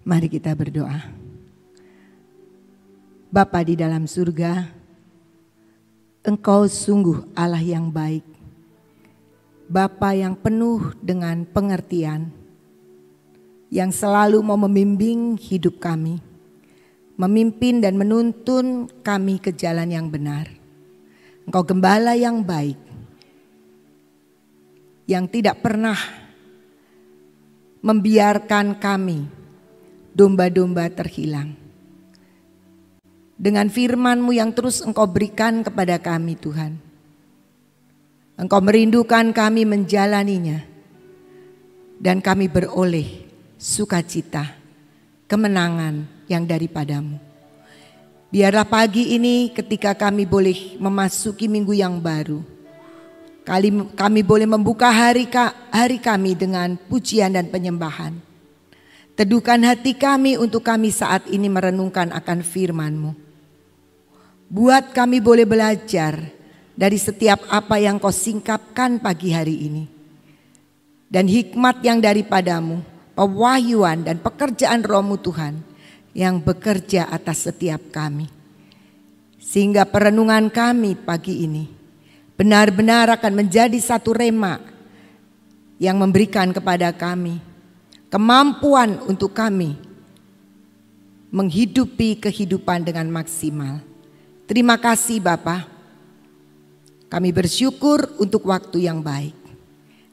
Mari kita berdoa. Bapa di dalam surga, Engkau sungguh Allah yang baik. Bapa yang penuh dengan pengertian, yang selalu mau membimbing hidup kami, memimpin dan menuntun kami ke jalan yang benar. Engkau gembala yang baik, yang tidak pernah membiarkan kami domba-domba terhilang. Dengan firman-Mu yang terus Engkau berikan kepada kami Tuhan, Engkau merindukan kami menjalaninya, dan kami beroleh sukacita, kemenangan yang daripadamu. Biarlah pagi ini ketika kami boleh memasuki minggu yang baru, kami boleh membuka hari kami dengan pujian dan penyembahan. Teduhkan hati kami untuk kami saat ini merenungkan akan firman-Mu. Buat kami boleh belajar dari setiap apa yang Kau singkapkan pagi hari ini. Dan hikmat yang daripadamu, pewahyuan dan pekerjaan Roh-Mu Tuhan yang bekerja atas setiap kami. Sehingga perenungan kami pagi ini benar-benar akan menjadi satu rema yang memberikan kepada kami kemampuan untuk kami menghidupi kehidupan dengan maksimal. Terima kasih Bapa. Kami bersyukur untuk waktu yang baik.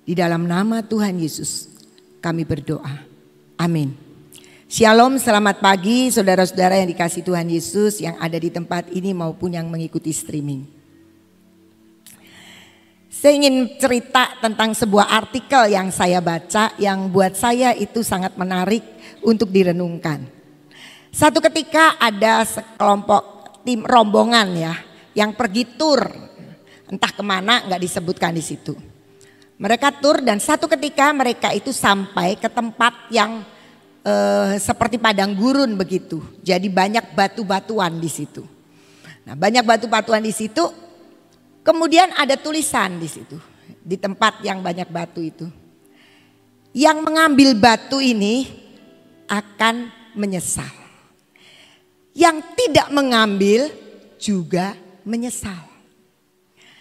Di dalam nama Tuhan Yesus kami berdoa. Amin. Shalom, selamat pagi saudara-saudara yang dikasihi Tuhan Yesus yang ada di tempat ini maupun yang mengikuti streaming. Saya ingin cerita tentang sebuah artikel yang saya baca yang buat saya itu sangat menarik untuk direnungkan. Satu ketika ada sekelompok tim rombongan ya yang pergi tur, entah kemana nggak disebutkan di situ. Mereka tur dan satu ketika mereka itu sampai ke tempat yang seperti padang gurun begitu. Jadi banyak batu-batuan di situ. Nah, banyak batu-batuan di situ. Kemudian ada tulisan di situ, di tempat yang banyak batu itu. Yang mengambil batu ini akan menyesal. Yang tidak mengambil juga menyesal.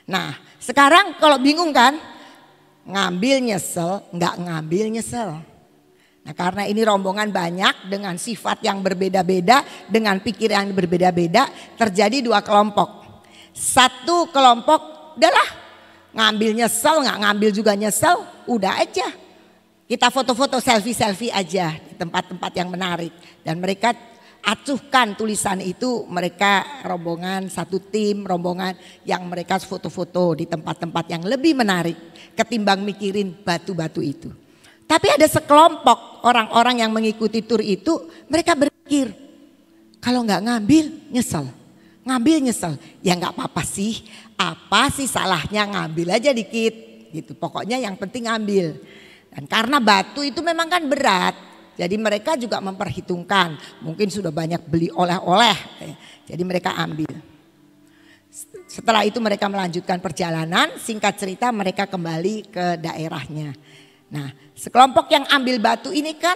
Nah, sekarang kalau bingung kan, ngambil nyesel, nggak ngambil nyesel. Nah, karena ini rombongan banyak dengan sifat yang berbeda-beda, dengan pikiran yang berbeda-beda, terjadi dua kelompok. Satu kelompok udahlah ngambil nyesel, nggak ngambil juga nyesel, udah aja kita foto-foto selfie aja di tempat-tempat yang menarik. Dan mereka acuhkan tulisan itu, mereka rombongan satu tim rombongan yang mereka foto-foto di tempat-tempat yang lebih menarik ketimbang mikirin batu-batu itu. Tapi ada sekelompok orang-orang yang mengikuti tur itu, mereka berpikir kalau nggak ngambil nyesel. Ngambil nyesel, ya nggak apa-apa sih, apa sih salahnya ngambil aja dikit gitu. Pokoknya yang penting ngambil. Dan karena batu itu memang kan berat, jadi mereka juga memperhitungkan. Mungkin sudah banyak beli oleh-oleh, jadi mereka ambil. Setelah itu mereka melanjutkan perjalanan, singkat cerita mereka kembali ke daerahnya. Nah, sekelompok yang ambil batu ini kan,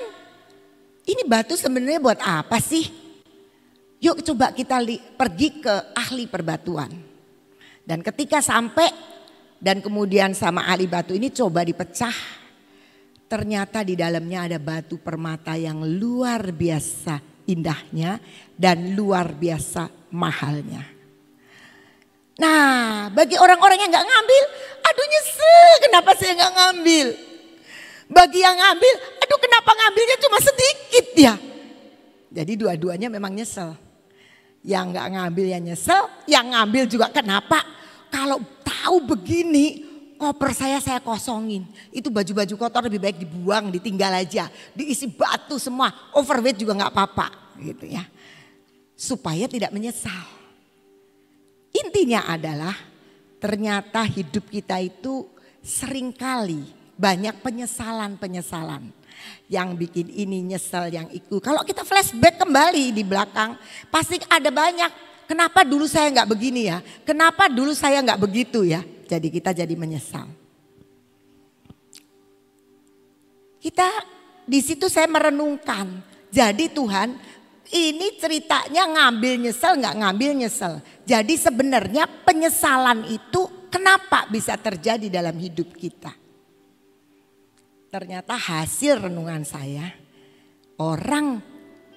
ini batu sebenarnya buat apa sih? Yuk coba kita pergi ke ahli perbatuan. Dan ketika sampai dan kemudian sama ahli batu ini coba dipecah. Ternyata di dalamnya ada batu permata yang luar biasa indahnya dan luar biasa mahalnya. Nah, bagi orang-orang yang gak ngambil, aduh nyesel kenapa saya gak ngambil. Bagi yang ngambil, aduh kenapa ngambilnya cuma sedikit ya. Jadi dua-duanya memang nyesel. Yang gak ngambil ya nyesel, yang ngambil juga kenapa? Kalau tahu begini, koper saya kosongin. Itu baju-baju kotor lebih baik dibuang, ditinggal aja. Diisi batu semua, overweight juga gak apa-apa gitu ya. Supaya tidak menyesal. Intinya adalah ternyata hidup kita itu seringkali banyak penyesalan-penyesalan. Yang bikin ini nyesel, yang itu. Kalau kita flashback kembali di belakang, pasti ada banyak. Kenapa dulu saya nggak begini ya? Kenapa dulu saya nggak begitu ya? Jadi kita jadi menyesal. Kita di situ saya merenungkan. Jadi Tuhan, ini ceritanya ngambil nyesel nggak ngambil nyesel. Jadi sebenarnya penyesalan itu kenapa bisa terjadi dalam hidup kita? Ternyata hasil renungan saya, orang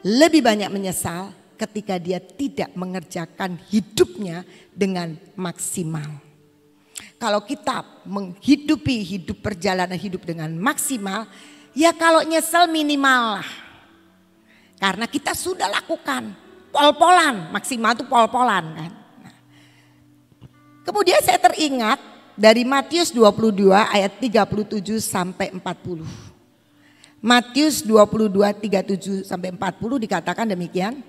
lebih banyak menyesal ketika dia tidak mengerjakan hidupnya dengan maksimal. Kalau kita menghidupi hidup perjalanan hidup dengan maksimal, ya kalau nyesel minimal lah. Karena kita sudah lakukan pol-polan, maksimal itu pol-polan kan. Nah, kemudian saya teringat dari Matius 22 ayat 37 sampai 40. Matius 22 37 sampai 40 dikatakan demikian.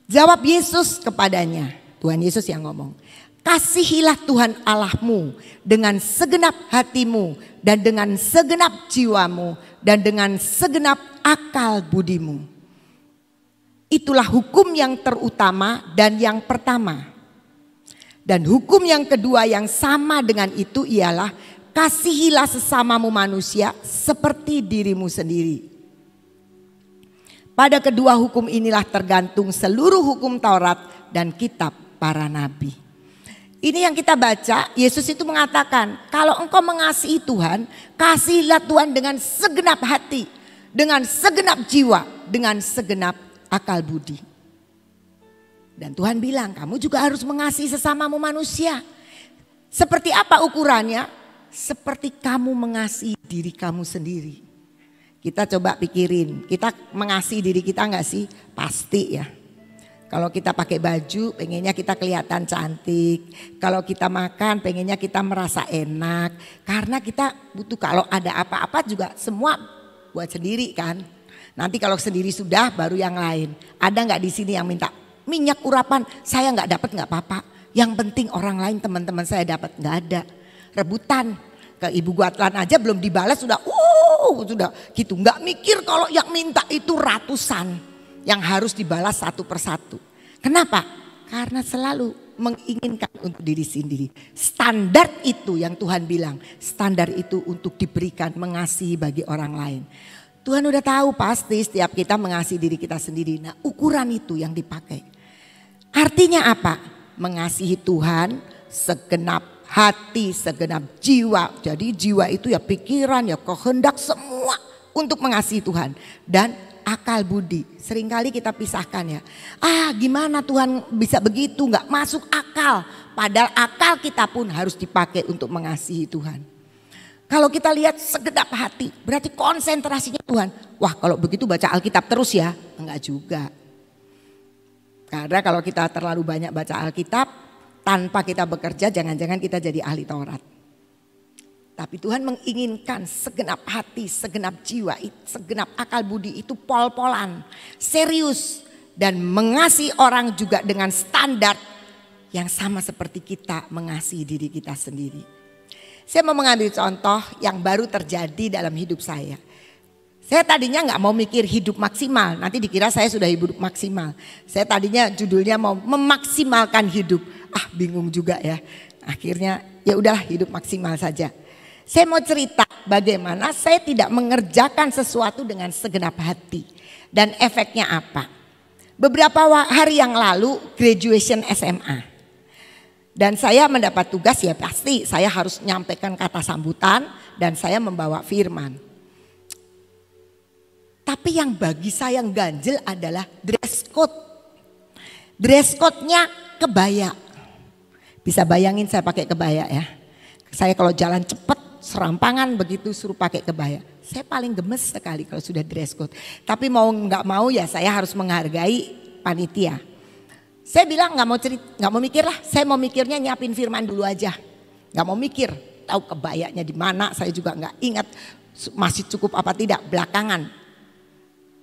Jawab Yesus kepadanya, Tuhan Yesus yang ngomong. Kasihilah Tuhan Allahmu dengan segenap hatimu dan dengan segenap jiwamu dan dengan segenap akal budimu. Itulah hukum yang terutama dan yang pertama. Dan hukum yang kedua yang sama dengan itu ialah kasihilah sesamamu manusia seperti dirimu sendiri. Pada kedua hukum inilah tergantung seluruh hukum Taurat dan kitab para nabi. Ini yang kita baca, Yesus itu mengatakan, kalau engkau mengasihi Tuhan, kasihilah Tuhan dengan segenap hati, dengan segenap jiwa, dengan segenap akal budi. Dan Tuhan bilang, kamu juga harus mengasihi sesamamu manusia. Seperti apa ukurannya? Seperti kamu mengasihi diri kamu sendiri. Kita coba pikirin, kita mengasihi diri kita enggak sih? Pasti ya. Kalau kita pakai baju pengennya kita kelihatan cantik. Kalau kita makan pengennya kita merasa enak. Karena kita butuh, kalau ada apa-apa juga semua buat sendiri kan. Nanti kalau sendiri sudah baru yang lain. Ada nggak di sini yang minta minyak urapan? Saya nggak dapat nggak apa-apa. Yang penting orang lain, teman-teman saya dapat, nggak ada. Rebutan. Ke Ibu Guatlan aja belum dibalas sudah gitu. Nggak mikir kalau yang minta itu ratusan yang harus dibalas satu persatu. Kenapa? Karena selalu menginginkan untuk diri sendiri. Standar itu yang Tuhan bilang, standar itu untuk diberikan mengasihi bagi orang lain. Tuhan udah tahu pasti setiap kita mengasihi diri kita sendiri. Nah, ukuran itu yang dipakai. Artinya apa? Mengasihi Tuhan segenap hati, segenap jiwa. Jadi jiwa itu ya pikiran, ya kehendak, semua untuk mengasihi Tuhan. Dan akal budi. Seringkali kita pisahkan ya. Gimana Tuhan bisa begitu? Gak masuk akal. Padahal akal kita pun harus dipakai untuk mengasihi Tuhan. Kalau kita lihat segenap hati, berarti konsentrasinya Tuhan. Wah, kalau begitu baca Alkitab terus ya. Enggak juga. Karena kalau kita terlalu banyak baca Alkitab, tanpa kita bekerja, jangan-jangan kita jadi ahli Taurat. Tapi Tuhan menginginkan segenap hati, segenap jiwa, segenap akal budi itu pol-polan, serius. Dan mengasihi orang juga dengan standar yang sama seperti kita mengasihi diri kita sendiri. Saya mau mengambil contoh yang baru terjadi dalam hidup saya. Saya tadinya nggak mau mikir hidup maksimal, nanti dikira saya sudah hidup maksimal. Saya tadinya judulnya mau memaksimalkan hidup. Bingung juga ya. Akhirnya ya udahlah hidup maksimal saja. Saya mau cerita bagaimana saya tidak mengerjakan sesuatu dengan segenap hati. Dan efeknya apa? Beberapa hari yang lalu graduation SMA. Dan saya mendapat tugas ya pasti saya harus nyampaikan kata sambutan dan saya membawa firman. Tapi yang bagi saya yang ganjel adalah dress code. Dress code-nya kebaya. Bisa bayangin saya pakai kebaya ya. Saya kalau jalan cepat serampangan begitu suruh pakai kebaya. Saya paling gemes sekali kalau sudah dress code. Tapi mau nggak mau ya saya harus menghargai panitia. Saya bilang nggak mau mikir lah. Saya mau mikirnya nyiapin firman dulu aja. Nggak mau mikir. Tahu kebayanya di mana saya juga nggak ingat masih cukup apa tidak belakangan.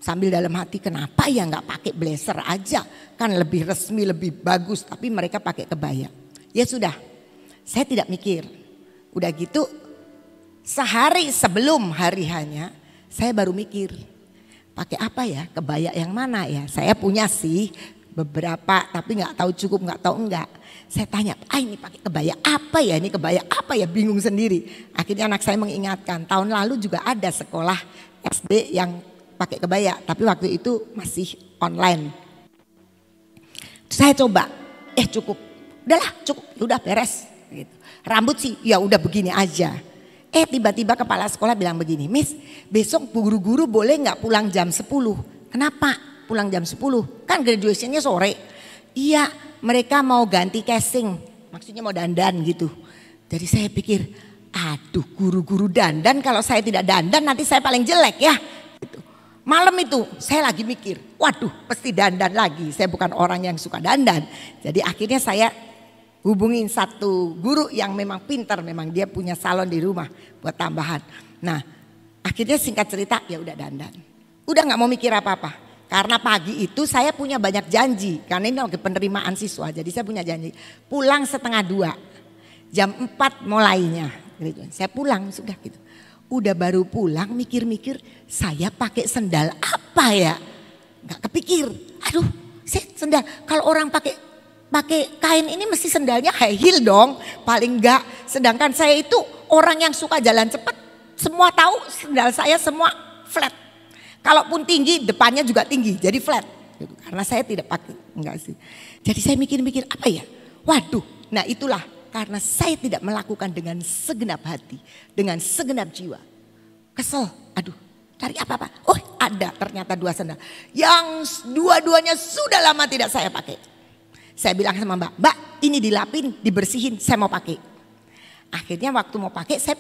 Sambil dalam hati kenapa ya nggak pakai blazer aja. Kan lebih resmi lebih bagus. Tapi mereka pakai kebaya. Ya sudah, saya tidak mikir. Udah gitu, sehari sebelum hari hanya, saya baru mikir. Pakai apa ya, kebaya yang mana ya. Saya punya sih beberapa, tapi gak tahu cukup, gak tahu enggak. Saya tanya, ini pakai kebaya apa ya, ini kebaya apa ya, bingung sendiri. Akhirnya anak saya mengingatkan, tahun lalu juga ada sekolah SD yang pakai kebaya, tapi waktu itu masih online. Saya coba, cukup, udahlah cukup, udah beres. Gitu. Rambut sih ya udah begini aja. Tiba-tiba kepala sekolah bilang begini, Miss besok guru-guru boleh nggak pulang jam 10? Kenapa pulang jam 10? Kan graduationnya sore. Iya mereka mau ganti casing, maksudnya mau dandan gitu. Jadi saya pikir, aduh guru-guru dandan, kalau saya tidak dandan nanti saya paling jelek ya. Gitu. Malam itu saya lagi mikir, waduh pasti dandan lagi, saya bukan orang yang suka dandan. Jadi akhirnya saya hubungin satu guru yang memang pintar, memang dia punya salon di rumah buat tambahan. Nah akhirnya singkat cerita ya udah dandan. Udah gak mau mikir apa-apa. Karena pagi itu saya punya banyak janji. Karena ini lagi penerimaan siswa, jadi saya punya janji. Pulang 1:30, jam 4 mulainya. Gitu. Saya pulang sudah gitu. Udah baru pulang mikir-mikir saya pakai sendal apa ya. Gak kepikir, aduh saya sendal. Kalau orang pakai kain ini mesti sendalnya high heel dong, paling enggak. Sedangkan saya itu orang yang suka jalan cepat, semua tahu sendal saya semua flat. Kalaupun tinggi depannya juga tinggi, jadi flat. Karena saya tidak pakai, enggak sih. Jadi saya mikir-mikir apa ya, waduh. Nah itulah karena saya tidak melakukan dengan segenap hati, dengan segenap jiwa. Kesel, aduh cari apa-apa. Oh ada ternyata 2 sendal yang dua-duanya sudah lama tidak saya pakai. Saya bilang sama Mbak ini dilapin, dibersihin, saya mau pakai. Akhirnya waktu mau pakai saya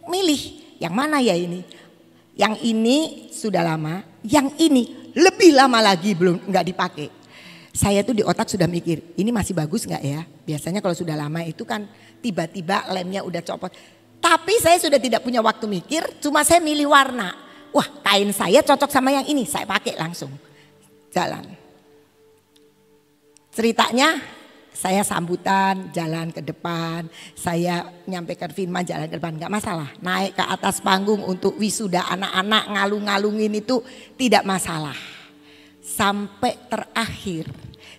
milih yang mana ya ini. Yang ini sudah lama, yang ini lebih lama lagi belum nggak dipakai. Saya tuh di otak sudah mikir, ini masih bagus nggak ya? Biasanya kalau sudah lama itu kan tiba-tiba lemnya udah copot. Tapi saya sudah tidak punya waktu mikir, cuma saya milih warna. Wah kain saya cocok sama yang ini, saya pakai langsung. Jalan. Ceritanya saya sambutan jalan ke depan, saya nyampaikan firman jalan ke depan, gak masalah. Naik ke atas panggung untuk wisuda anak-anak ngalung-ngalungin itu tidak masalah. Sampai terakhir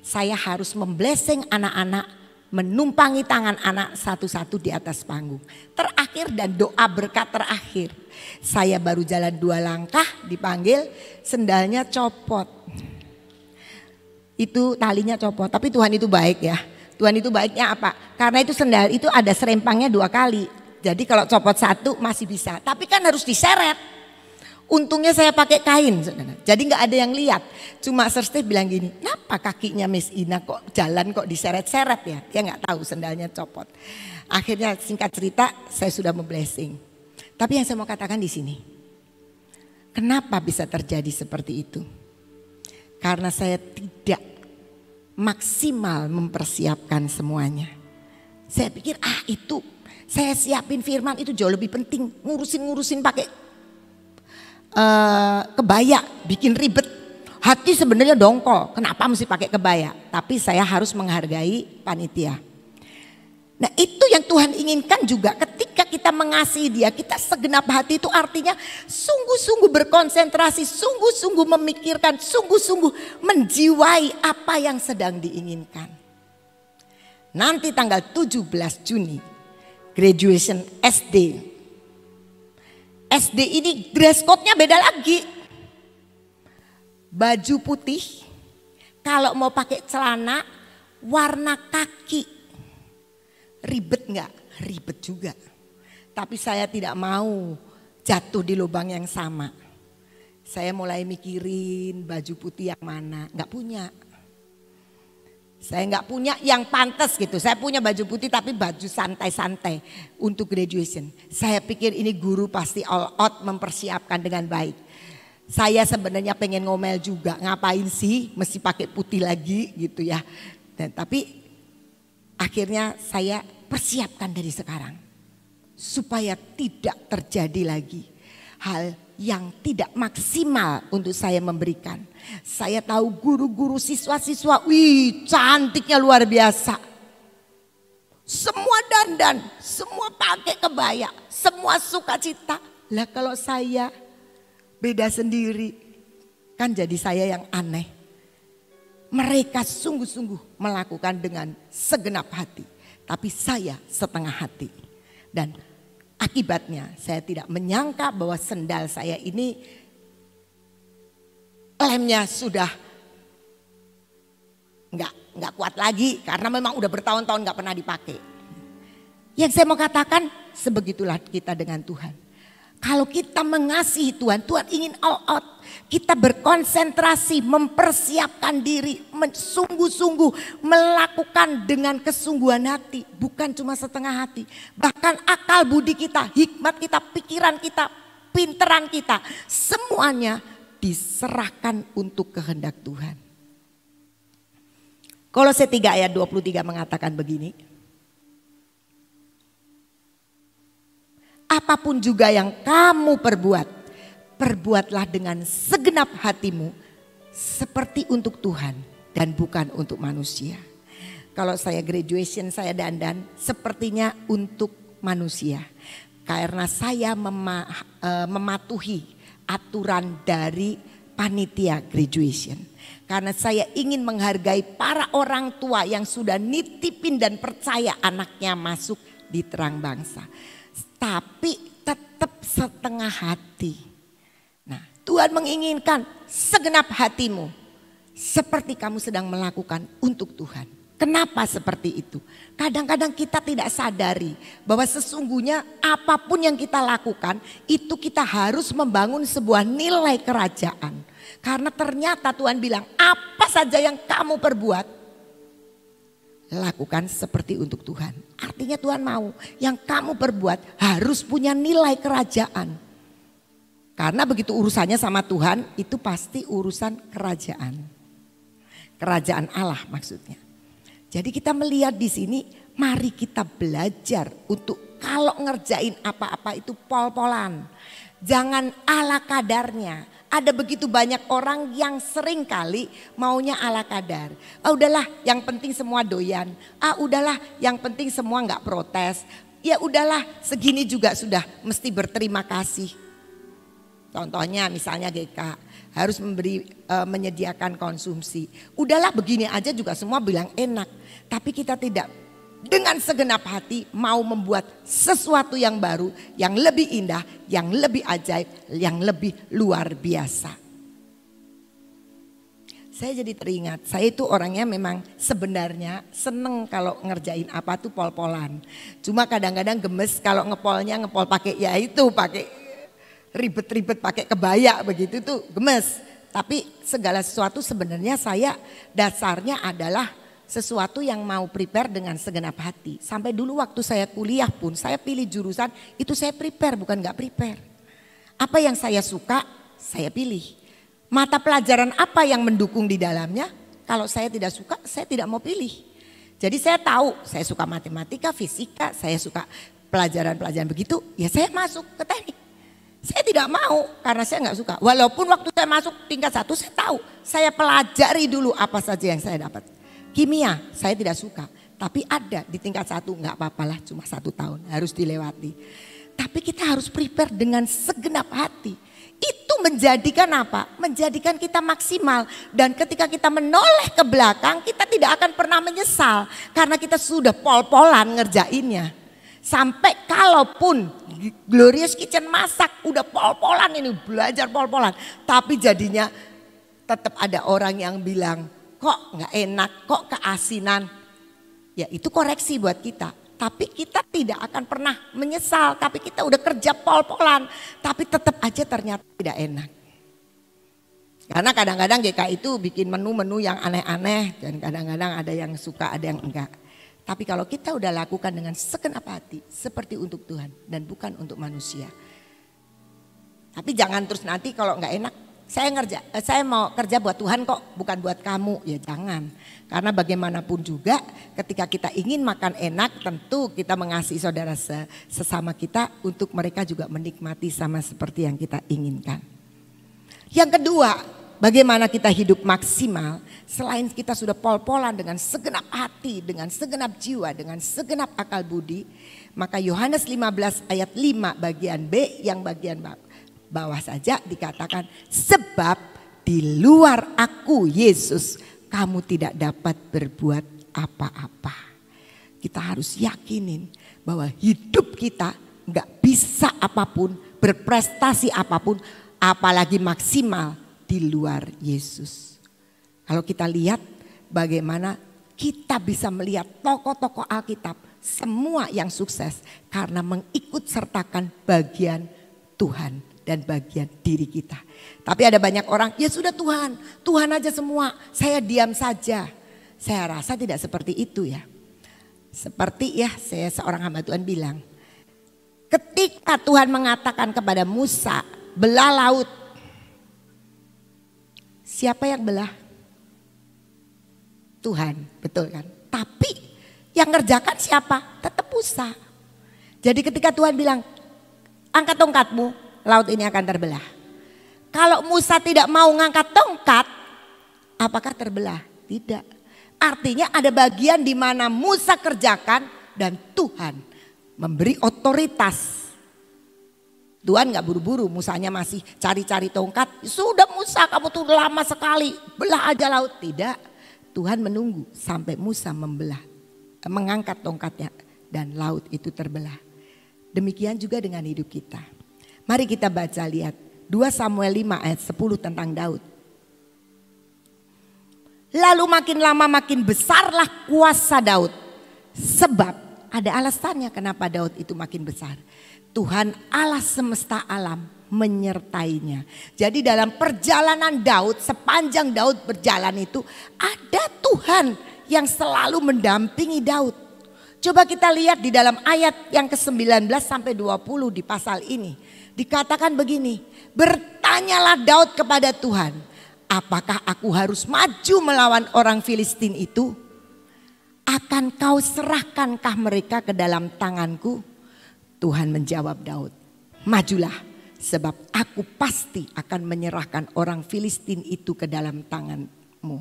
saya harus memblessing anak-anak, menumpangi tangan anak satu-satu di atas panggung. Terakhir dan doa berkat terakhir. Saya baru jalan 2 langkah dipanggil, sendalnya copot. Itu talinya copot, tapi Tuhan itu baik ya. Tuhan itu baiknya apa? Karena itu sendal itu ada serempangnya 2 kali. Jadi kalau copot 1 masih bisa, tapi kan harus diseret. Untungnya saya pakai kain, saudara. Jadi nggak ada yang lihat. Cuma Sir Steve bilang gini, kenapa kakinya Miss Ina kok jalan kok diseret-seret ya? Dia nggak tahu sendalnya copot. Akhirnya singkat cerita saya sudah memblessing. Tapi yang saya mau katakan di sini, kenapa bisa terjadi seperti itu? Karena saya tidak maksimal mempersiapkan semuanya. Saya pikir itu saya siapin firman itu jauh lebih penting. Ngurusin pakai kebaya bikin ribet. Hati sebenarnya dongkol. Kenapa mesti pakai kebaya? Tapi saya harus menghargai panitia. Nah itu yang Tuhan inginkan juga ketika kita mengasihi Dia, kita segenap hati itu artinya sungguh-sungguh berkonsentrasi, sungguh-sungguh memikirkan, sungguh-sungguh menjiwai apa yang sedang diinginkan. Nanti tanggal 17 Juni graduation SD. SD ini dress code-nya beda lagi. Baju putih, kalau mau pakai celana warna kaki. Ribet enggak? Ribet juga. Tapi saya tidak mau jatuh di lubang yang sama. Saya mulai mikirin baju putih yang mana. Enggak punya. Saya enggak punya yang pantas gitu. Saya punya baju putih tapi baju santai-santai untuk graduation. Saya pikir ini guru pasti all out mempersiapkan dengan baik. Saya sebenarnya pengen ngomel juga. Ngapain sih mesti pakai putih lagi gitu ya. Dan tapi akhirnya saya persiapkan dari sekarang supaya tidak terjadi lagi hal yang tidak maksimal untuk saya memberikan. Saya tahu guru-guru siswa-siswa, wih cantiknya luar biasa. Semua dandan, semua pakai kebaya, semua sukacita. Lah kalau saya beda sendiri, kan jadi saya yang aneh. Mereka sungguh-sungguh melakukan dengan segenap hati. Tapi saya setengah hati. Dan akibatnya saya tidak menyangka bahwa sendal saya ini lemnya sudah nggak kuat lagi karena memang udah bertahun-tahun nggak pernah dipakai. Yang saya mau katakan, sebegitulah kita dengan Tuhan. Kalau kita mengasihi Tuhan, Tuhan ingin all out. Kita berkonsentrasi, mempersiapkan diri, sungguh-sungguh melakukan dengan kesungguhan hati. Bukan cuma setengah hati. Bahkan akal budi kita, hikmat kita, pikiran kita, pinteran kita. Semuanya diserahkan untuk kehendak Tuhan. Kolose 3 ayat 23 mengatakan begini. Apapun juga yang kamu perbuat, perbuatlah dengan segenap hatimu seperti untuk Tuhan dan bukan untuk manusia. Kalau saya graduation, saya dandan sepertinya untuk manusia. Karena saya mematuhi aturan dari panitia graduation. Karena saya ingin menghargai para orang tua yang sudah nitipin dan percaya anaknya masuk di terang bangsa. Tapi tetap setengah hati. Nah, Tuhan menginginkan segenap hatimu seperti kamu sedang melakukan untuk Tuhan. Kenapa seperti itu? Kadang-kadang kita tidak sadari bahwa sesungguhnya apapun yang kita lakukan itu kita harus membangun sebuah nilai kerajaan. Karena ternyata Tuhan bilang apa saja yang kamu perbuat, lakukan seperti untuk Tuhan. Artinya Tuhan mau yang kamu perbuat harus punya nilai kerajaan. Karena begitu urusannya sama Tuhan itu pasti urusan kerajaan. Kerajaan Allah maksudnya. Jadi kita melihat di sini, mari kita belajar untuk kalau ngerjain apa-apa itu pol-polan. Jangan ala kadarnya. Ada begitu banyak orang yang sering kali maunya ala kadar. Ah udahlah yang penting semua doyan. Ah udahlah yang penting semua nggak protes. Ya udahlah segini juga sudah mesti berterima kasih. Contohnya misalnya GK harus menyediakan konsumsi. Udahlah begini aja juga semua bilang enak. Tapi kita tidak dengan segenap hati mau membuat sesuatu yang baru, yang lebih indah, yang lebih ajaib, yang lebih luar biasa. Saya jadi teringat, saya itu orangnya memang sebenarnya seneng kalau ngerjain apa tuh pol-polan. Cuma kadang-kadang gemes kalau ngepol pakai ya itu pakai ribet-ribet pakai kebaya begitu tuh gemes. Tapi segala sesuatu sebenarnya saya dasarnya adalah sesuatu yang mau prepare dengan segenap hati. Sampai dulu waktu saya kuliah pun saya pilih jurusan itu saya prepare bukan gak prepare. Apa yang saya suka saya pilih. Mata pelajaran apa yang mendukung di dalamnya kalau saya tidak suka saya tidak mau pilih. Jadi saya tahu saya suka matematika, fisika, saya suka pelajaran-pelajaran begitu ya saya masuk ke teknik. Saya tidak mau karena saya gak suka. Walaupun waktu saya masuk tingkat 1 saya tahu. Saya pelajari dulu apa saja yang saya dapat. Kimia saya tidak suka, tapi ada di tingkat 1 nggak apa-apalah cuma 1 tahun harus dilewati. Tapi kita harus prepare dengan segenap hati. Itu menjadikan apa? Menjadikan kita maksimal dan ketika kita menoleh ke belakang kita tidak akan pernah menyesal karena kita sudah pol-polan ngerjainnya. Sampai kalaupun Glorious Kitchen masak udah pol-polan ini belajar pol-polan, tapi jadinya tetap ada orang yang bilang kok nggak enak, kok keasinan. Ya itu koreksi buat kita. Tapi kita tidak akan pernah menyesal. Tapi kita udah kerja pol-polan. Tapi tetap aja ternyata tidak enak. Karena kadang-kadang GK itu bikin menu-menu yang aneh-aneh. Dan kadang-kadang ada yang suka, ada yang enggak. Tapi kalau kita udah lakukan dengan segenap hati. Seperti untuk Tuhan dan bukan untuk manusia. Tapi jangan terus nanti kalau nggak enak. Saya mau kerja buat Tuhan kok, bukan buat kamu. Ya jangan. Karena bagaimanapun juga ketika kita ingin makan enak tentu kita mengasihi saudara sesama kita untuk mereka juga menikmati sama seperti yang kita inginkan. Yang kedua, bagaimana kita hidup maksimal selain kita sudah pol-polan dengan segenap hati, dengan segenap jiwa, dengan segenap akal budi. Maka Yohanes 15 ayat 5 bagian B yang bagian bawah saja dikatakan sebab di luar aku Yesus kamu tidak dapat berbuat apa-apa. Kita harus yakinin bahwa hidup kita nggak bisa apapun, berprestasi apapun, apalagi maksimal di luar Yesus. Kalau kita lihat bagaimana kita bisa melihat tokoh-tokoh Alkitab semua yang sukses karena mengikut sertakan bagian Tuhan dan bagian diri kita. Tapi ada banyak orang, ya sudah Tuhan, Tuhan aja semua, saya diam saja. Saya rasa tidak seperti itu ya. Seperti ya saya seorang hamba Tuhan bilang, ketika Tuhan mengatakan kepada Musa, belah laut. Siapa yang belah? Tuhan, betul kan? Tapi yang ngerjakan siapa? Tetap Musa. Jadi ketika Tuhan bilang, angkat tongkatmu, laut ini akan terbelah. Kalau Musa tidak mau ngangkat tongkat, apakah terbelah? Tidak. Artinya ada bagian di mana Musa kerjakan dan Tuhan memberi otoritas. Tuhan gak buru-buru, Musanya masih cari-cari tongkat. Sudah Musa, kamu tuh lama sekali, belah aja laut. Tidak, Tuhan menunggu sampai Musa mengangkat tongkatnya dan laut itu terbelah. Demikian juga dengan hidup kita. Mari kita baca, lihat 2 Samuel 5 ayat 10 tentang Daud. Lalu makin lama makin besarlah kuasa Daud. Sebab ada alasannya kenapa Daud itu makin besar. Tuhan Allah semesta alam menyertainya. Jadi dalam perjalanan Daud, sepanjang Daud berjalan itu ada Tuhan yang selalu mendampingi Daud. Coba kita lihat di dalam ayat yang ke-19 sampai 20 di pasal ini. Dikatakan begini, bertanyalah Daud kepada Tuhan, apakah aku harus maju melawan orang Filistin itu? Akan kau serahkankah mereka ke dalam tanganku? Tuhan menjawab Daud, majulah sebab aku pasti akan menyerahkan orang Filistin itu ke dalam tanganmu.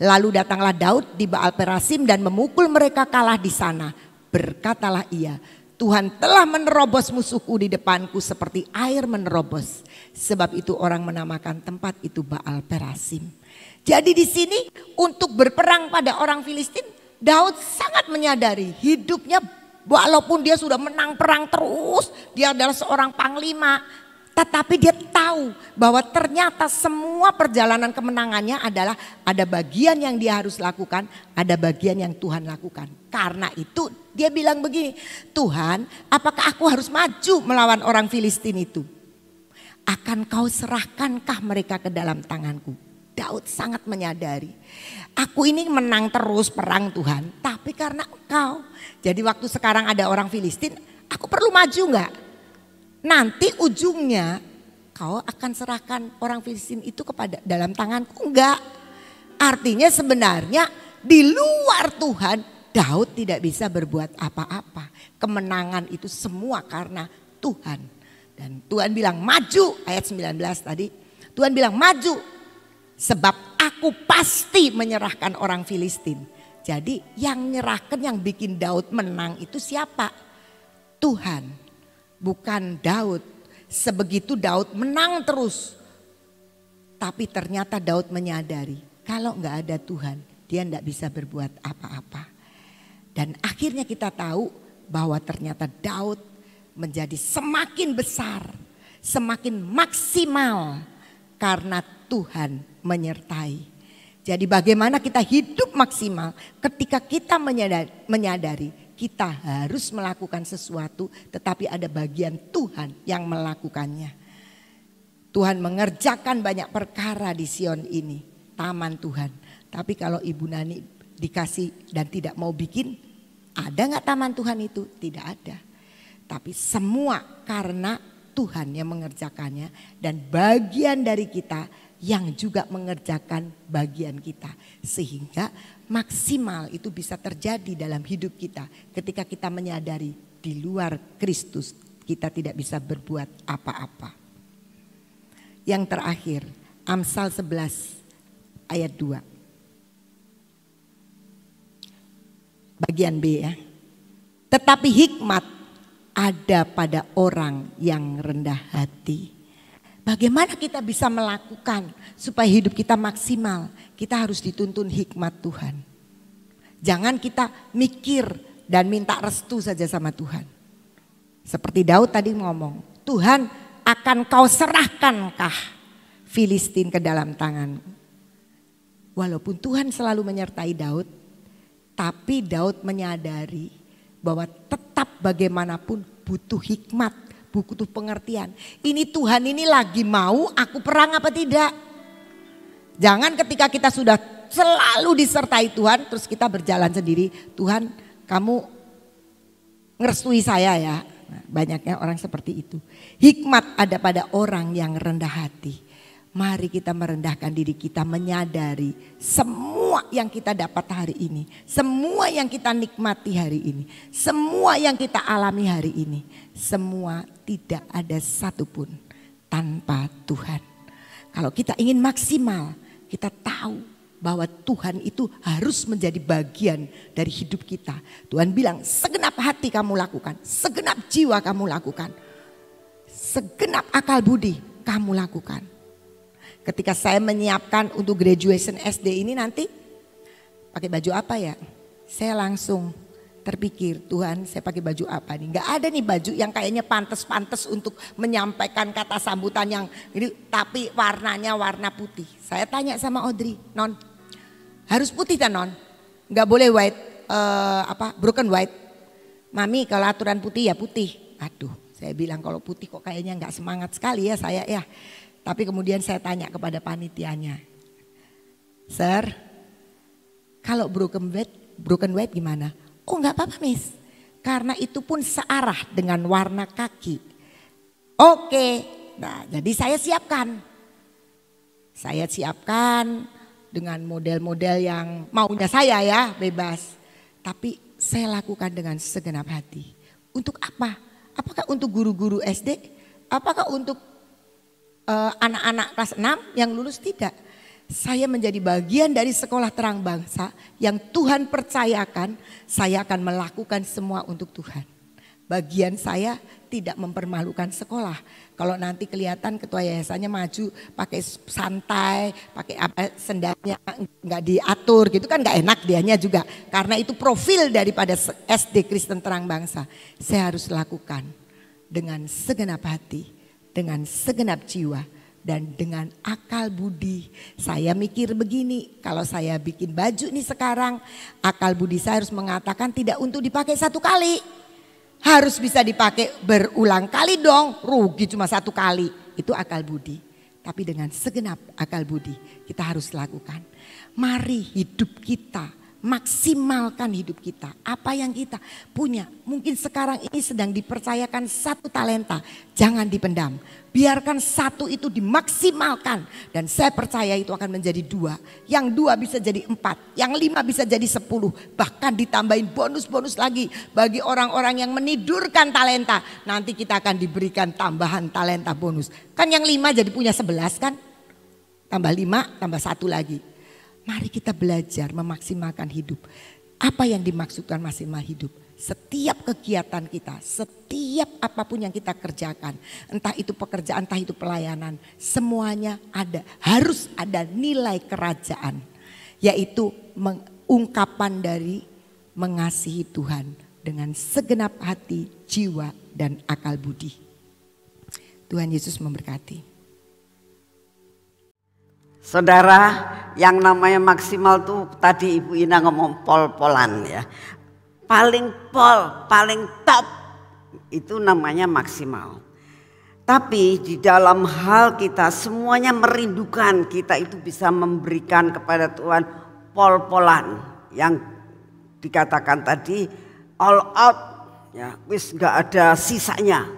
Lalu datanglah Daud di Baal Perasim dan memukul mereka kalah di sana. Berkatalah ia, Tuhan telah menerobos musuhku di depanku seperti air menerobos. Sebab itu orang menamakan tempat itu Baal Perasim. Jadi di sini untuk berperang pada orang Filistin, Daud sangat menyadari hidupnya walaupun dia sudah menang perang terus, dia adalah seorang panglima. Tetapi dia tahu bahwa ternyata semua perjalanan kemenangannya adalah ada bagian yang dia harus lakukan, ada bagian yang Tuhan lakukan. Karena itu dia bilang begini, Tuhan apakah aku harus maju melawan orang Filistin itu? Akan kau serahkankah mereka ke dalam tanganku? Daud sangat menyadari, aku ini menang terus perang Tuhan, tapi karena engkau. Jadi waktu sekarang ada orang Filistin, aku perlu maju enggak? Nanti ujungnya kau akan serahkan orang Filistin itu kepada dalam tanganku, enggak. Artinya sebenarnya di luar Tuhan Daud tidak bisa berbuat apa-apa. Kemenangan itu semua karena Tuhan. Dan Tuhan bilang maju, ayat 19 tadi. Tuhan bilang maju sebab aku pasti menyerahkan orang Filistin. Jadi yang menyerahkan, yang bikin Daud menang itu siapa? Tuhan. Bukan Daud. Sebegitu Daud menang terus. Tapi ternyata Daud menyadari kalau nggak ada Tuhan dia nggak bisa berbuat apa-apa. Dan akhirnya kita tahu bahwa ternyata Daud menjadi semakin besar, semakin maksimal karena Tuhan menyertai. Jadi bagaimana kita hidup maksimal ketika kita menyadari kita harus melakukan sesuatu tetapi ada bagian Tuhan yang melakukannya. Tuhan mengerjakan banyak perkara di Sion ini, taman Tuhan. Tapi kalau Ibu Nani dikasih dan tidak mau bikin, ada gak taman Tuhan itu? Tidak ada. Tapi semua karena Tuhan yang mengerjakannya dan bagian dari kita yang juga mengerjakan bagian kita. Sehingga maksimal itu bisa terjadi dalam hidup kita ketika kita menyadari di luar Kristus kita tidak bisa berbuat apa-apa. Yang terakhir, Amsal 11 ayat 2. Bagian B ya. Tetapi hikmat ada pada orang yang rendah hati. Bagaimana kita bisa melakukan supaya hidup kita maksimal? Kita harus dituntun hikmat Tuhan. Jangan kita mikir dan minta restu saja sama Tuhan. Seperti Daud tadi ngomong, Tuhan akan kau serahkankah Filistin ke dalam tangan. Walaupun Tuhan selalu menyertai Daud, tapi Daud menyadari bahwa tetap bagaimanapun butuh hikmat, butuh pengertian. Ini Tuhan ini lagi mau aku perang apa tidak? Jangan ketika kita sudah selalu disertai Tuhan terus kita berjalan sendiri. Tuhan, kamu ngerestui saya ya. Nah, banyaknya orang seperti itu. Hikmat ada pada orang yang rendah hati. Mari kita merendahkan diri kita, menyadari semua yang kita dapat hari ini. Semua yang kita nikmati hari ini. Semua yang kita alami hari ini. Semua tidak ada satupun tanpa Tuhan. Kalau kita ingin maksimal, kita tahu bahwa Tuhan itu harus menjadi bagian dari hidup kita. Tuhan bilang segenap hati kamu lakukan, segenap jiwa kamu lakukan. Segenap akal budi kamu lakukan. Ketika saya menyiapkan untuk graduation SD ini nanti pakai baju apa ya? Saya langsung terpikir, Tuhan saya pakai baju apa nih? Gak ada nih baju yang kayaknya pantas-pantas untuk menyampaikan kata sambutan yang ini, tapi warnanya warna putih. Saya tanya sama Audrey, Non, harus putih kan Non? Gak boleh white, broken white. Mami kalau aturan putih ya putih. Aduh, saya bilang kalau putih kok kayaknya gak semangat sekali ya saya ya. Tapi kemudian saya tanya kepada panitianya, Sir, kalau broken white gimana? Oh enggak apa-apa Miss, karena itu pun searah dengan warna kaki. Oke, nah jadi saya siapkan. Saya siapkan dengan model-model yang maunya saya ya, bebas. Tapi saya lakukan dengan segenap hati. Untuk apa? Apakah untuk guru-guru SD? Apakah untuk anak-anak kelas 6 yang lulus? Tidak. Saya menjadi bagian dari sekolah terang bangsa yang Tuhan percayakan, saya akan melakukan semua untuk Tuhan. Bagian saya tidak mempermalukan sekolah. Kalau nanti kelihatan ketua yayasannya maju pakai santai, pakai apa sendalnya nggak diatur gitu kan nggak enak dianya juga. Karena itu profil daripada SD Kristen Terang Bangsa. Saya harus lakukan dengan segenap hati, dengan segenap jiwa, dan dengan akal budi. Saya mikir begini, kalau saya bikin baju nih sekarang, akal budi saya harus mengatakan tidak untuk dipakai satu kali. Harus bisa dipakai berulang kali dong, rugi cuma satu kali. Itu akal budi. Tapi dengan segenap akal budi kita harus lakukan. Mari hidup kita, maksimalkan hidup kita. Apa yang kita punya. Mungkin sekarang ini sedang dipercayakan satu talenta. Jangan dipendam. Biarkan satu itu dimaksimalkan. Dan saya percaya itu akan menjadi 2. Yang 2 bisa jadi 4. Yang 5 bisa jadi 10. Bahkan ditambahin bonus-bonus lagi. Bagi orang-orang yang menidurkan talenta. Nanti kita akan diberikan tambahan talenta bonus. Kan yang 5 jadi punya 11 kan. Tambah 5 tambah 1 lagi. Mari kita belajar memaksimalkan hidup. Apa yang dimaksudkan maksimal hidup? Setiap kegiatan kita, setiap apapun yang kita kerjakan, entah itu pekerjaan, entah itu pelayanan, semuanya harus ada nilai kerajaan, yaitu ungkapan dari mengasihi Tuhan dengan segenap hati, jiwa, dan akal budi. Tuhan Yesus memberkati. Saudara, yang namanya maksimal tuh tadi Ibu Ina ngomong pol-polan ya. Paling pol, paling top itu namanya maksimal. Tapi di dalam hal kita semuanya merindukan kita itu bisa memberikan kepada Tuhan pol-polan. Yang dikatakan tadi all out ya, wis gak ada sisanya.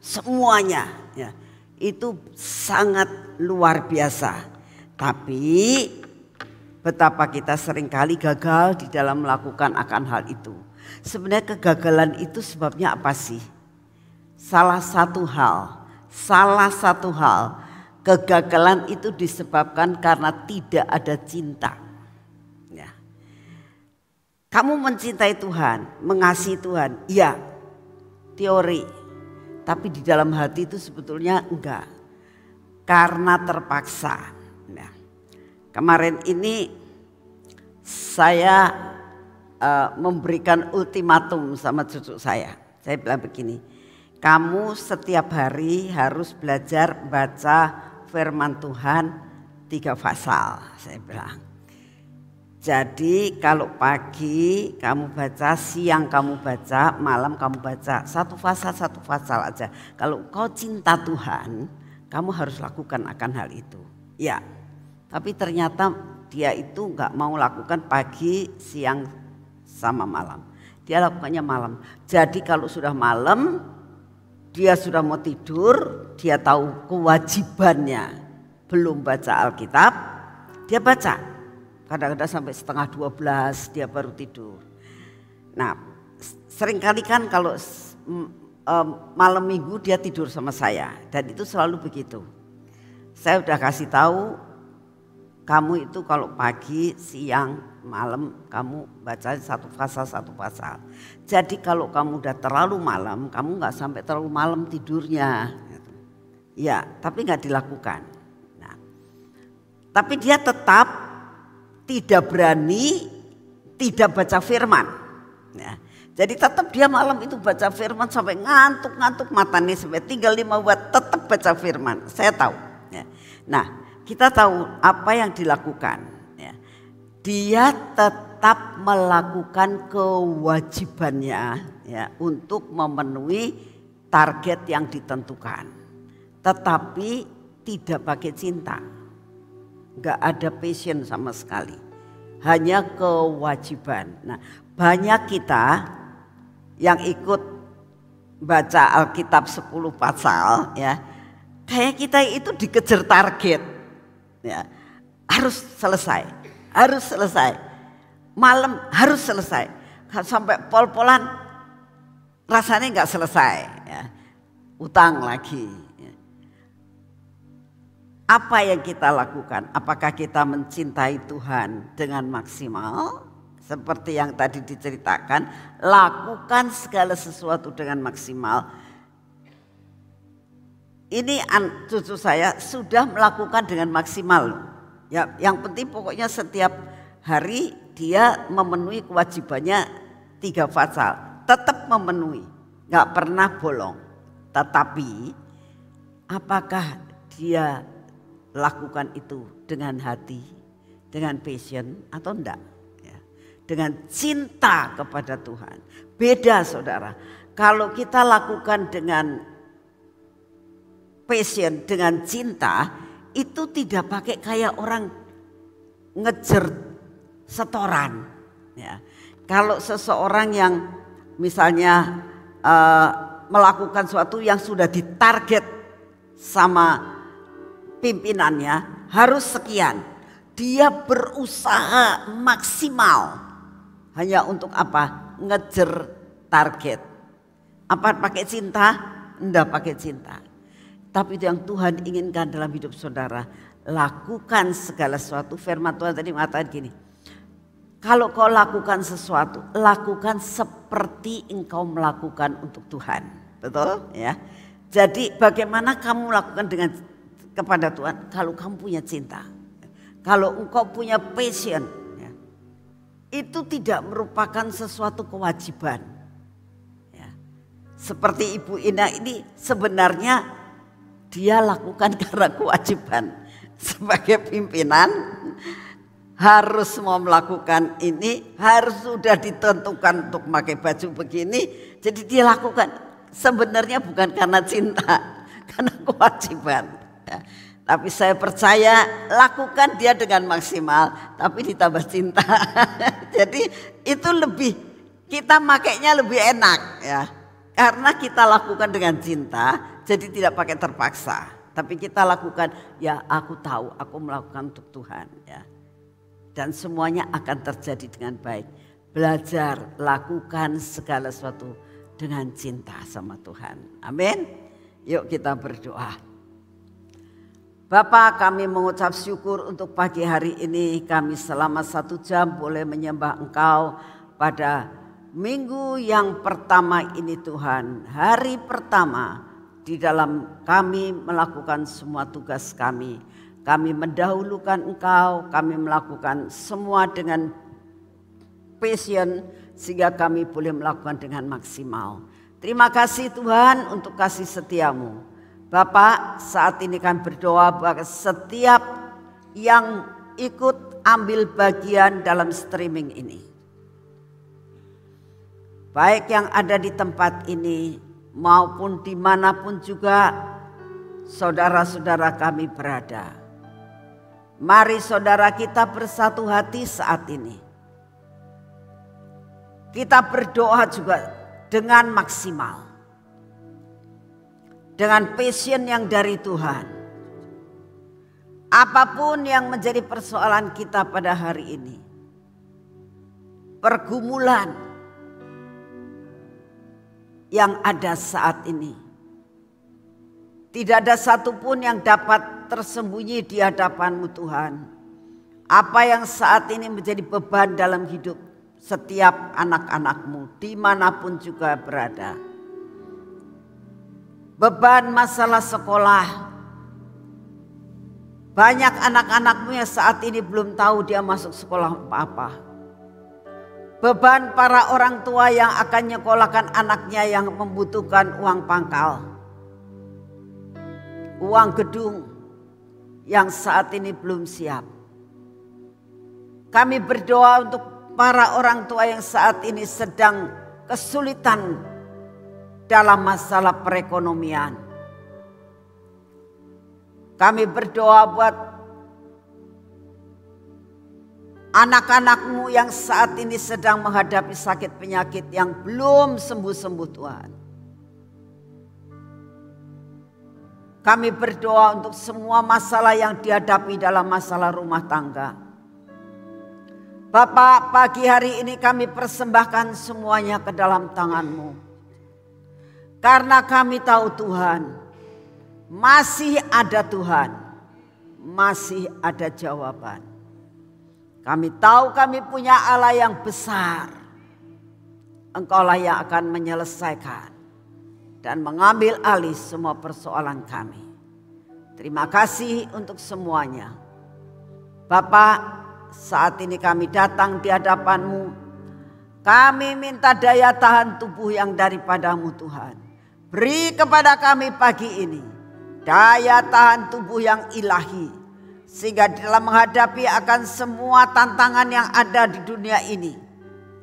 Semuanya ya. Itu sangat luar biasa. Tapi betapa kita seringkali gagal di dalam melakukan akan hal itu. Sebenarnya kegagalan itu sebabnya apa sih? Salah satu hal kegagalan itu disebabkan karena tidak ada cinta. Ya. Kamu mencintai Tuhan, mengasihi Tuhan, iya teori. Tapi di dalam hati itu sebetulnya enggak. Karena terpaksa. Nah, kemarin ini saya memberikan ultimatum sama cucu saya. Saya bilang begini, kamu setiap hari harus belajar baca firman Tuhan 3 pasal, saya bilang. Jadi kalau pagi kamu baca, siang kamu baca, malam kamu baca. 1 pasal aja. Kalau kau cinta Tuhan, kamu harus lakukan akan hal itu. Ya, tapi ternyata dia itu nggak mau lakukan pagi, siang, sama malam. Dia lakukannya malam. Jadi kalau sudah malam, dia sudah mau tidur, dia tahu kewajibannya belum baca Alkitab, dia baca. Kadang-kadang sampai setengah 12 dia baru tidur. Nah, seringkali kan kalau malam minggu dia tidur sama saya, dan itu selalu begitu. Saya udah kasih tahu, kamu itu kalau pagi, siang, malam kamu baca 1 pasal. Jadi kalau kamu udah terlalu malam, kamu nggak sampai terlalu malam tidurnya. Ya, tapi nggak dilakukan. Nah, tapi dia tetap tidak berani tidak baca firman. Ya, jadi tetap dia malam itu baca firman sampai ngantuk matanya sampai tinggal 5 buat tetap baca firman. Saya tahu. Ya. Nah, kita tahu apa yang dilakukan. Ya. Dia tetap melakukan kewajibannya ya, untuk memenuhi target yang ditentukan. Tetapi tidak pakai cinta. Gak ada passion sama sekali. Hanya kewajiban. Nah, banyak kita yang ikut baca Alkitab 10 pasal ya, kayak kita itu dikejar target. Ya, harus selesai. Malam harus selesai. Sampai pol-polan rasanya nggak selesai. Ya. Utang lagi. Ya. Apa yang kita lakukan? Apakah kita mencintai Tuhan dengan maksimal? Seperti yang tadi diceritakan, lakukan segala sesuatu dengan maksimal. Ini cucu saya sudah melakukan dengan maksimal. Ya, yang penting pokoknya setiap hari dia memenuhi kewajibannya 3 pasal. Tetap memenuhi, nggak pernah bolong. Tetapi apakah dia lakukan itu dengan hati, dengan passion atau enggak? Ya, dengan cinta kepada Tuhan. Beda saudara. Kalau kita lakukan dengan passion, dengan cinta, itu tidak pakai kayak orang ngejar setoran. Ya. Kalau seseorang yang misalnya melakukan sesuatu yang sudah ditarget sama pimpinannya harus sekian, dia berusaha maksimal hanya untuk apa? Ngejar target. Apa pakai cinta? Enggak pakai cinta. Tapi itu yang Tuhan inginkan dalam hidup saudara. Lakukan segala sesuatu. Firman Tuhan tadi mengatakan gini. Kalau kau lakukan sesuatu, lakukan seperti engkau melakukan untuk Tuhan. Betul ya. Jadi bagaimana kamu lakukan kepada Tuhan? Kalau kamu punya cinta. Kalau engkau punya passion. Ya, itu tidak merupakan sesuatu kewajiban. Ya. Seperti Ibu Ina ini sebenarnya dia lakukan karena kewajiban sebagai pimpinan, harus mau melakukan ini, harus sudah ditentukan untuk pakai baju begini, jadi dia lakukan sebenarnya bukan karena cinta, karena kewajiban. Ya. Tapi saya percaya lakukan dia dengan maksimal, tapi ditambah cinta. Jadi itu lebih, kita makainya lebih enak ya, karena kita lakukan dengan cinta. Jadi tidak pakai terpaksa, tapi kita lakukan ya aku tahu aku melakukan untuk Tuhan ya. Dan semuanya akan terjadi dengan baik. Belajar lakukan segala sesuatu dengan cinta sama Tuhan. Amin. Yuk kita berdoa. Bapa, kami mengucap syukur untuk pagi hari ini. Kami selama 1 jam boleh menyembah Engkau pada minggu yang pertama ini Tuhan. Hari pertama di dalam kami melakukan semua tugas kami. Kami mendahulukan Engkau, kami melakukan semua dengan passion sehingga kami boleh melakukan dengan maksimal. Terima kasih Tuhan untuk kasih setiamu. Bapak, saat ini kami berdoa bahwa setiap yang ikut ambil bagian dalam streaming ini, baik yang ada di tempat ini maupun dimanapun juga saudara-saudara kami berada. Mari saudara kita bersatu hati saat ini. Kita berdoa juga dengan maksimal, dengan passion yang dari Tuhan. Apapun yang menjadi persoalan kita pada hari ini, pergumulan yang ada saat ini, tidak ada satupun yang dapat tersembunyi di hadapan-Mu Tuhan. Apa yang saat ini menjadi beban dalam hidup setiap anak-anak-Mu dimanapun juga berada. Beban masalah sekolah. Banyak anak-anak-Mu yang saat ini belum tahu dia masuk sekolah apa. Beban para orang tua yang akan nyekolahkan anaknya yang membutuhkan uang pangkal, uang gedung yang saat ini belum siap. Kami berdoa untuk para orang tua yang saat ini sedang kesulitan dalam masalah perekonomian. Kami berdoa buat anak-anak-Mu yang saat ini sedang menghadapi sakit penyakit yang belum sembuh-sembuh Tuhan. Kami berdoa untuk semua masalah yang dihadapi dalam masalah rumah tangga. Bapak, pagi hari ini kami persembahkan semuanya ke dalam tangan-Mu. Karena kami tahu Tuhan, masih ada Tuhan, masih ada jawaban. Kami tahu kami punya Allah yang besar. Engkaulah yang akan menyelesaikan dan mengambil alih semua persoalan kami. Terima kasih untuk semuanya. Bapak, saat ini kami datang di hadapan-Mu. Kami minta daya tahan tubuh yang daripada-Mu Tuhan. Beri kepada kami pagi ini daya tahan tubuh yang ilahi. Sehingga dalam menghadapi akan semua tantangan yang ada di dunia ini,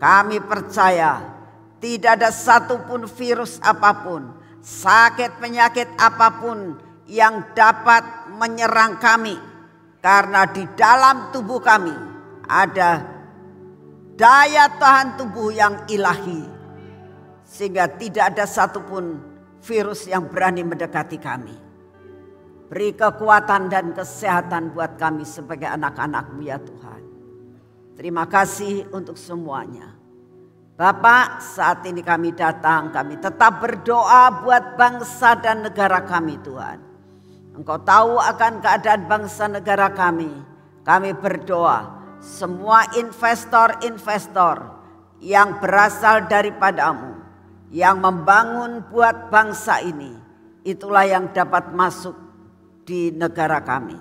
kami percaya tidak ada satupun virus apapun, sakit penyakit apapun yang dapat menyerang kami. Karena di dalam tubuh kami ada daya tahan tubuh yang ilahi. Sehingga tidak ada satupun virus yang berani mendekati kami. Beri kekuatan dan kesehatan buat kami sebagai anak-anak-Mu ya Tuhan. Terima kasih untuk semuanya. Bapak, saat ini kami datang, kami tetap berdoa buat bangsa dan negara kami Tuhan. Engkau tahu akan keadaan bangsa negara kami. Kami berdoa semua investor-investor yang berasal daripada-Mu, yang membangun buat bangsa ini, itulah yang dapat masuk di negara kami.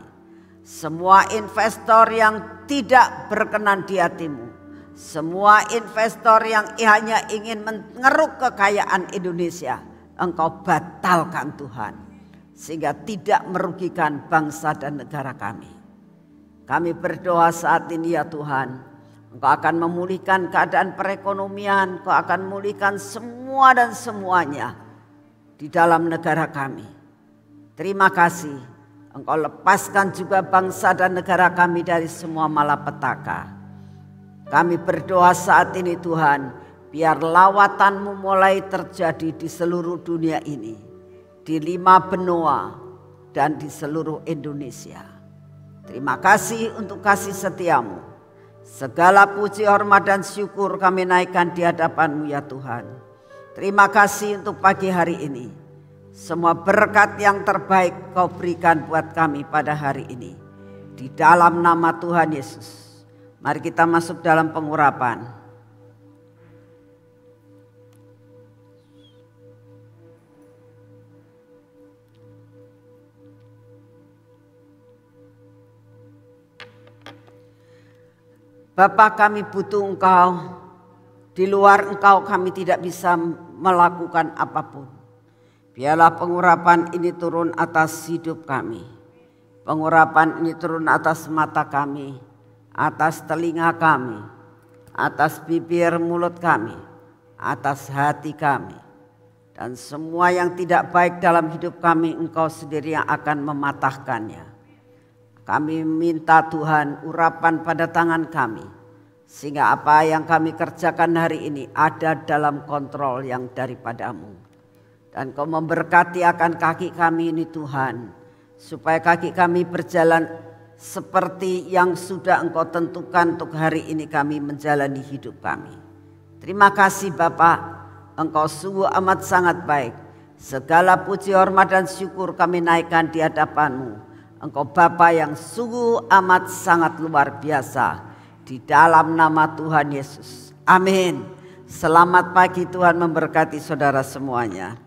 Semua investor yang tidak berkenan di hati-Mu, semua investor yang hanya ingin mengeruk kekayaan Indonesia, Engkau batalkan Tuhan, sehingga tidak merugikan bangsa dan negara kami. Kami berdoa saat ini ya Tuhan, Engkau akan memulihkan keadaan perekonomian, Engkau akan memulihkan semua dan semuanya di dalam negara kami. Terima kasih. Engkau lepaskan juga bangsa dan negara kami dari semua malapetaka. Kami berdoa saat ini Tuhan, biar lawatan-Mu mulai terjadi di seluruh dunia ini, di 5 benua dan di seluruh Indonesia. Terima kasih untuk kasih setia-Mu. Segala puji, hormat dan syukur kami naikkan di hadapan-Mu ya Tuhan. Terima kasih untuk pagi hari ini. Semua berkat yang terbaik Kau berikan buat kami pada hari ini. Di dalam nama Tuhan Yesus. Mari kita masuk dalam pengurapan. Bapa, kami butuh Engkau. Di luar Engkau kami tidak bisa melakukan apapun. Biarlah pengurapan ini turun atas hidup kami. Pengurapan ini turun atas mata kami, atas telinga kami, atas bibir mulut kami, atas hati kami. Dan semua yang tidak baik dalam hidup kami, Engkau sendiri yang akan mematahkannya. Kami minta Tuhan urapan pada tangan kami, sehingga apa yang kami kerjakan hari ini ada dalam kontrol yang daripadamu. Dan Kau memberkati akan kaki kami ini Tuhan, supaya kaki kami berjalan seperti yang sudah Engkau tentukan untuk hari ini kami menjalani hidup kami. Terima kasih Bapa, Engkau sungguh amat sangat baik. Segala puji, hormat dan syukur kami naikkan di hadapan-Mu. Engkau Bapa yang sungguh amat sangat luar biasa. Di dalam nama Tuhan Yesus. Amin. Selamat pagi, Tuhan memberkati saudara semuanya.